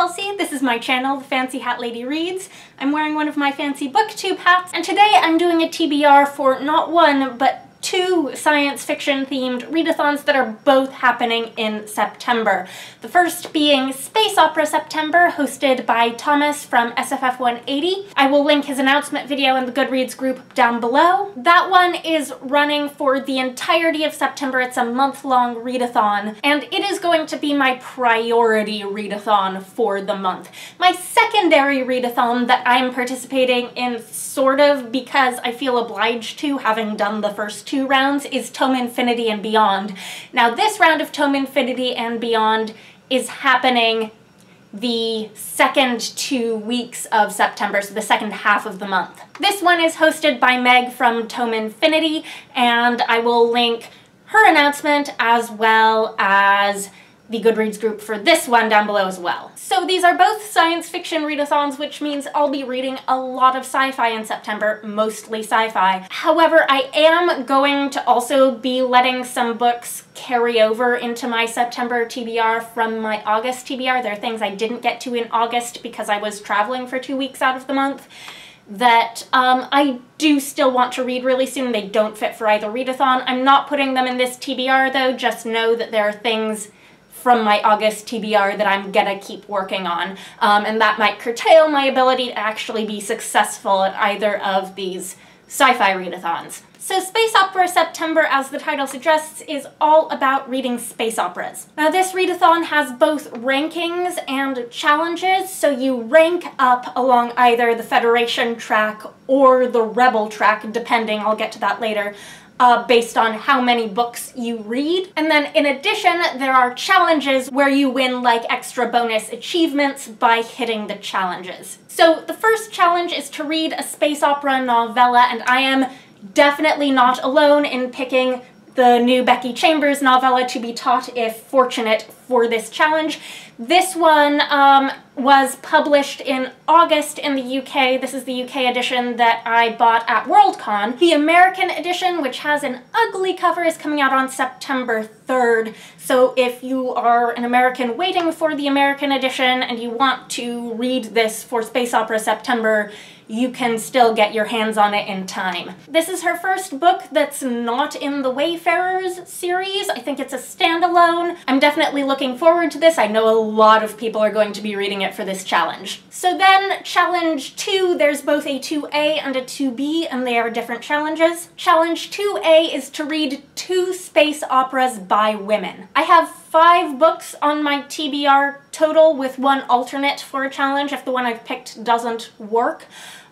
Kelsey. This is my channel, The Fancy Hat Lady Reads. I'm wearing one of my fancy booktube hats, and today I'm doing a TBR for not one, but two science fiction themed readathons that are both happening in September. The first being Space Opera September, hosted by Thomas from SFF 180. I will link his announcement video in the Goodreads group down below. That one is running for the entirety of September. It's a month-long readathon, and it is going to be my priority readathon for the month. My secondary readathon that I'm participating in sort of because I feel obliged to, having done the first two rounds, is Tome Infinity and Beyond. Now this round of Tome Infinity and Beyond is happening the second 2 weeks of September, so the second half of the month. This one is hosted by Meg from Tome Infinity, and I will link her announcement as well as the Goodreads group for this one down below as well. So these are both science fiction readathons, which means I'll be reading a lot of sci-fi in September, mostly sci-fi. However, I am going to also be letting some books carry over into my September TBR from my August TBR. There are things I didn't get to in August because I was traveling for 2 weeks out of the month that I do still want to read really soon. They don't fit for either readathon. I'm not putting them in this TBR though, just know that there are things from my August TBR that I'm gonna keep working on, and that might curtail my ability to actually be successful at either of these sci-fi readathons. So Space Opera September, as the title suggests, is all about reading space operas. Now this readathon has both rankings and challenges, so you rank up along either the Federation track or the Rebel track, depending, I'll get to that later, based on how many books you read. And then in addition, there are challenges where you win like extra bonus achievements by hitting the challenges. So the first challenge is to read a space opera novella, and I am definitely not alone in picking the new Becky Chambers novella to be taught if fortunate for this challenge. This one was published in August in the UK. This is the UK edition that I bought at Worldcon. The American edition, which has an ugly cover, is coming out on September 3rd. So if you are an American waiting for the American edition and you want to read this for Space Opera September, you can still get your hands on it in time. This is her first book that's not in the Wayfarers series. I think it's a standalone. I'm definitely looking forward to this. I know a lot of people are going to be reading it for this challenge. So then challenge 2, there's both a 2A and a 2B, and they are different challenges. Challenge 2A is to read 2 space operas by women. I have 5 books on my TBR total with 1 alternate for a challenge if the one I've picked doesn't work.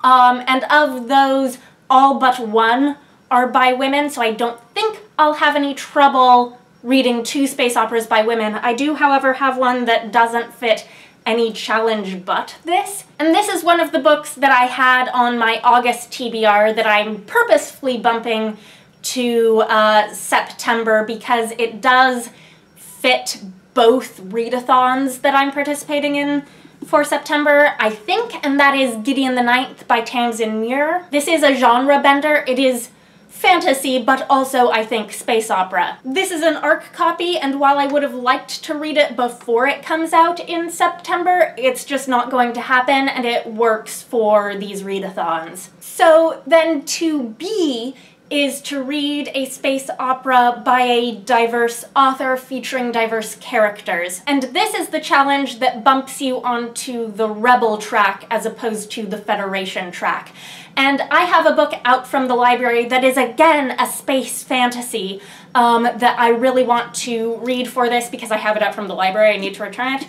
And of those, all but 1 are by women, so I don't think I'll have any trouble reading 2 space operas by women. I do, however, have one that doesn't fit any challenge but this. And this is one of the books that I had on my August TBR that I'm purposefully bumping to September because it does fit both readathons that I'm participating in for September, I think, and that is Gideon the Ninth by Tamsyn Muir. This is a genre bender. It is fantasy, but also, I think, space opera. This is an ARC copy, and while I would have liked to read it before it comes out in September, it's just not going to happen, and it works for these readathons. So then 2B is to read a space opera by a diverse author featuring diverse characters. And this is the challenge that bumps you onto the Rebel track as opposed to the Federation track. And I have a book out from the library that is, again, a space fantasy that I really want to read for this because I have it out from the library. I need to return it.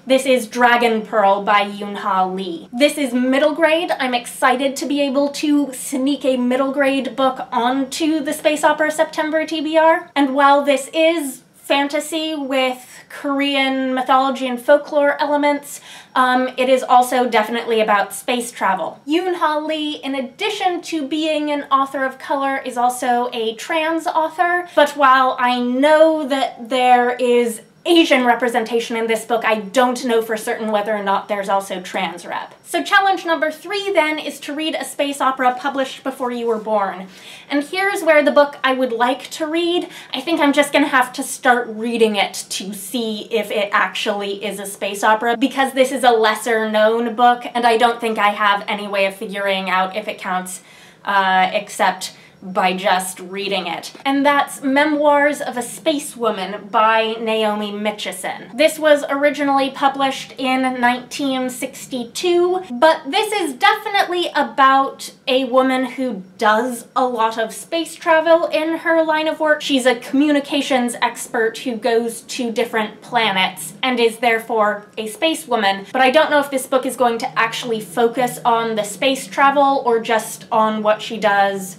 This is Dragon Pearl by Yoon Lee. This is middle grade. I'm excited to be able to sneak a middle grade book onto the Space Opera September TBR. And while this is fantasy with Korean mythology and folklore elements, it is also definitely about space travel. Yoon Lee, in addition to being an author of color, is also a trans author, but while I know that there is Asian representation in this book. I don't know for certain whether or not there's also trans rep. So challenge number 3 then is to read a space opera published before you were born. And here's where the book I would like to read, I think I'm just gonna have to start reading it to see if it actually is a space opera, because this is a lesser known book and I don't think I have any way of figuring out if it counts except by just reading it. And that's Memoirs of a Spacewoman by Naomi Mitchison. This was originally published in 1962, but this is definitely about a woman who does a lot of space travel in her line of work. She's a communications expert who goes to different planets and is therefore a spacewoman, but I don't know if this book is going to actually focus on the space travel or just on what she does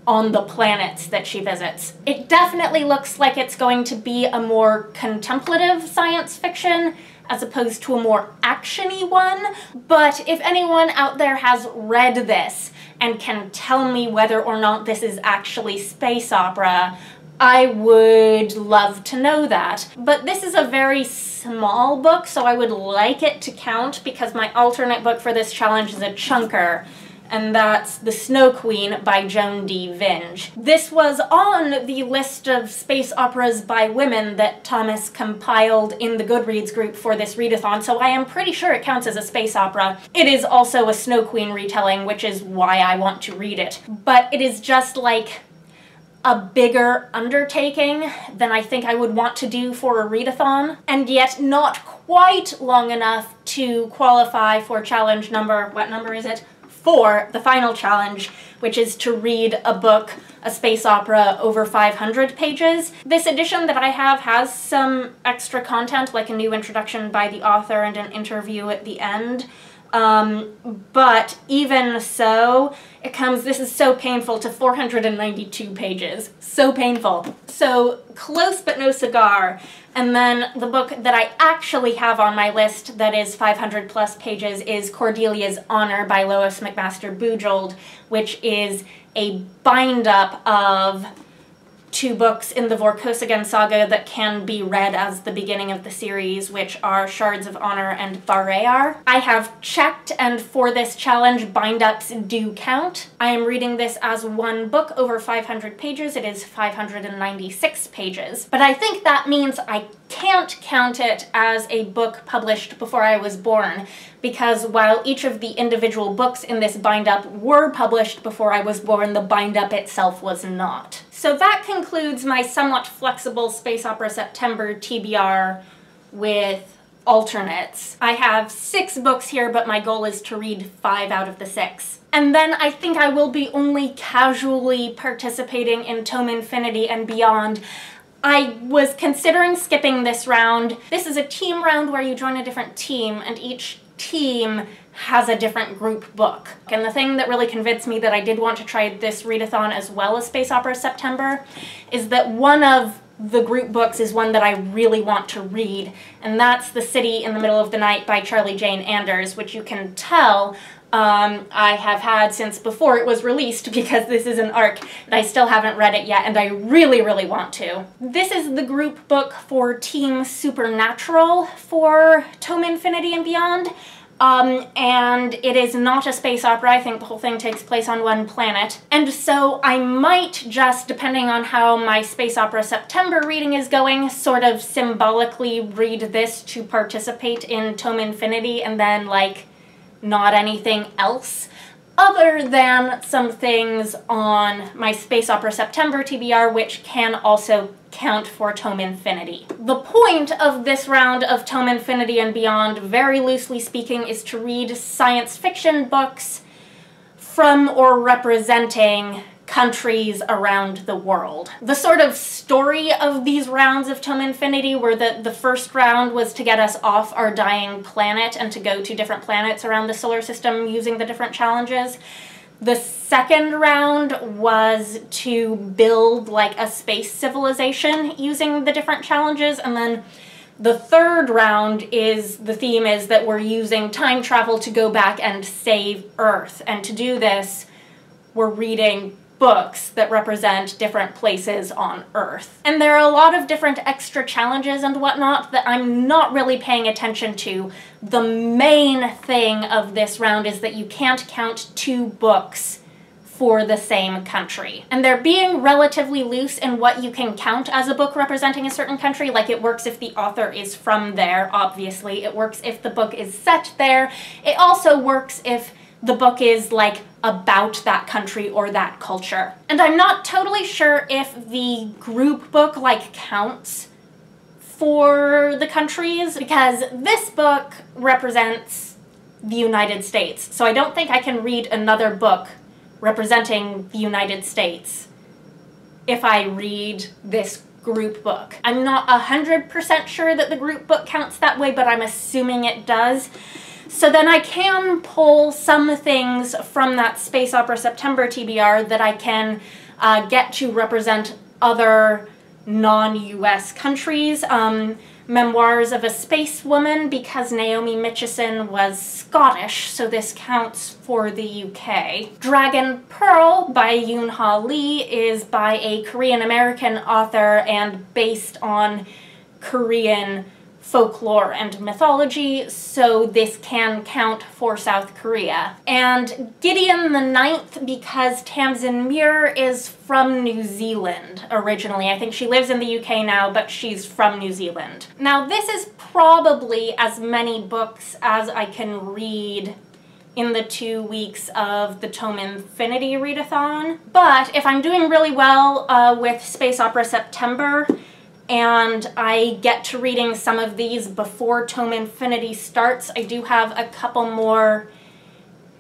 on the planets that she visits. It definitely looks like it's going to be a more contemplative science fiction as opposed to a more action-y one, but if anyone out there has read this and can tell me whether or not this is actually space opera, I would love to know that. But this is a very small book, so I would like it to count because my alternate book for this challenge is a chunker, and that's The Snow Queen by Joan D. Vinge. This was on the list of space operas by women that Thomas compiled in the Goodreads group for this readathon, so I am pretty sure it counts as a space opera. It is also a Snow Queen retelling, which is why I want to read it. But it is just like a bigger undertaking than I think I would want to do for a readathon, and yet not quite long enough to qualify for challenge number, what number is it? 4, the final challenge, which is to read a book, a space opera, over 500 pages. This edition that I have has some extra content, like a new introduction by the author and an interview at the end. But even so, it comes, this is so painful, to 492 pages. So painful. So close but no cigar. And then the book that I actually have on my list that is 500 plus pages is Cordelia's Honor by Lois McMaster Bujold, which is a bind-up of 2 books in the Vorkosigan saga that can be read as the beginning of the series, which are Shards of Honor and Barayar. I have checked, and for this challenge, bind-ups do count. I am reading this as 1 book over 500 pages. It is 596 pages. But I think that means I can't count it as a book published before I was born, because while each of the individual books in this bind-up were published before I was born, the bind-up itself was not. So that concludes my somewhat flexible Space Opera September TBR with alternates. I have 6 books here, but my goal is to read 5 out of the 6. And then I think I will be only casually participating in Tome Infinity and Beyond. I was considering skipping this round. This is a team round where you join a different team, and each team has a different group book. And the thing that really convinced me that I did want to try this readathon as well as Space Opera September is that one of the group books is one that I really want to read, and that's The City in the Middle of the Night by Charlie Jane Anders, which you can tell I have had since before it was released, because this is an arc and I still haven't read it yet, and I really, really want to. This is the group book for Team Supernatural for Tome Infinity and Beyond, and it is not a space opera. I think the whole thing takes place on 1 planet, and so I might just, depending on how my Space Opera September reading is going, sort of symbolically read this to participate in Tome Infinity and then, like, not anything else, other than some things on my Space Opera September TBR, which can also count for Tome Infinity. The point of this round of Tome Infinity and Beyond, very loosely speaking, is to read science fiction books from or representing countries around the world. The sort of story of these rounds of Tome Infinity were that the first round was to get us off our dying planet and to go to different planets around the solar system using the different challenges. The second round was to build like a space civilization using the different challenges, and then the third round is, the theme is that we're using time travel to go back and save Earth, and to do this we're reading books that represent different places on Earth. And there are a lot of different extra challenges and whatnot that I'm not really paying attention to. The main thing of this round is that you can't count 2 books for the same country. And they're being relatively loose in what you can count as a book representing a certain country. Like, it works if the author is from there, obviously. It works if the book is set there. It also works if the book is, like, about that country or that culture. And I'm not totally sure if the group book, like, counts for the countries, because this book represents the United States. So I don't think I can read another book representing the United States if I read this group book. I'm not 100% sure that the group book counts that way, but I'm assuming it does. So then I can pull some things from that Space Opera September TBR that I can get to represent other non-US countries. Memoirs of a Spacewoman, because Naomi Mitchison was Scottish, so this counts for the UK. Dragon Pearl by Yoon Lee is by a Korean-American author and based on Korean folklore and mythology, so this can count for South Korea. And Gideon the Ninth, because Tamsyn Muir is from New Zealand originally. I think she lives in the UK now, but she's from New Zealand. Now, this is probably as many books as I can read in the 2 weeks of the Tome Infinity readathon. But if I'm doing really well with Space Opera September, and I get to reading some of these before Tome Infinity starts, I do have a couple more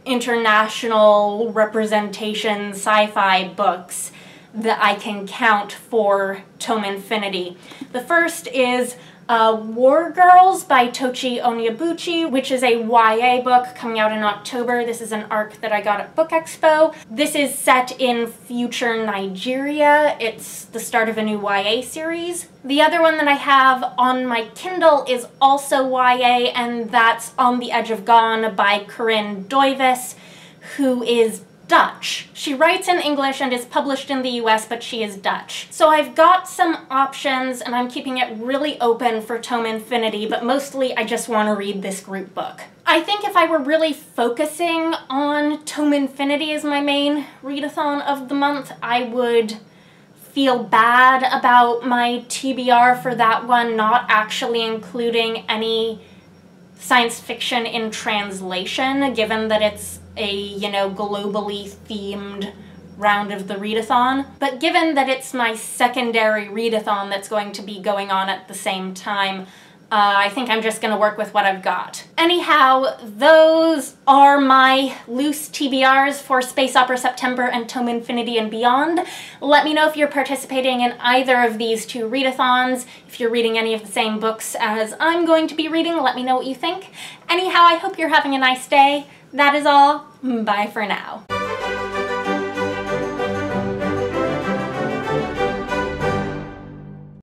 international representation sci-fi books that I can count for Tome Infinity. The first is War Girls by Tochi Onyebuchi, which is a YA book coming out in October. This is an arc that I got at Book Expo. This is set in future Nigeria. It's the start of a new YA series. The other one that I have on my Kindle is also YA, and that's On the Edge of Gone by Corinne Duyvis, who is Dutch. She writes in English and is published in the US, but she is Dutch. So I've got some options, and I'm keeping it really open for Tome Infinity, but mostly I just want to read this group book. I think if I were really focusing on Tome Infinity as my main readathon of the month, I would feel bad about my TBR for that one not actually including any science fiction in translation, given that it's a, you know, globally themed round of the readathon. But given that it's my secondary readathon that's going to be going on at the same time, I think I'm just going to work with what I've got. Anyhow, those are my loose TBRs for Space Opera September and Tome Infinity and beyond. Let me know if you're participating in either of these 2 readathons. If you're reading any of the same books as I'm going to be reading, let me know what you think. Anyhow, I hope you're having a nice day. That is all. Bye for now.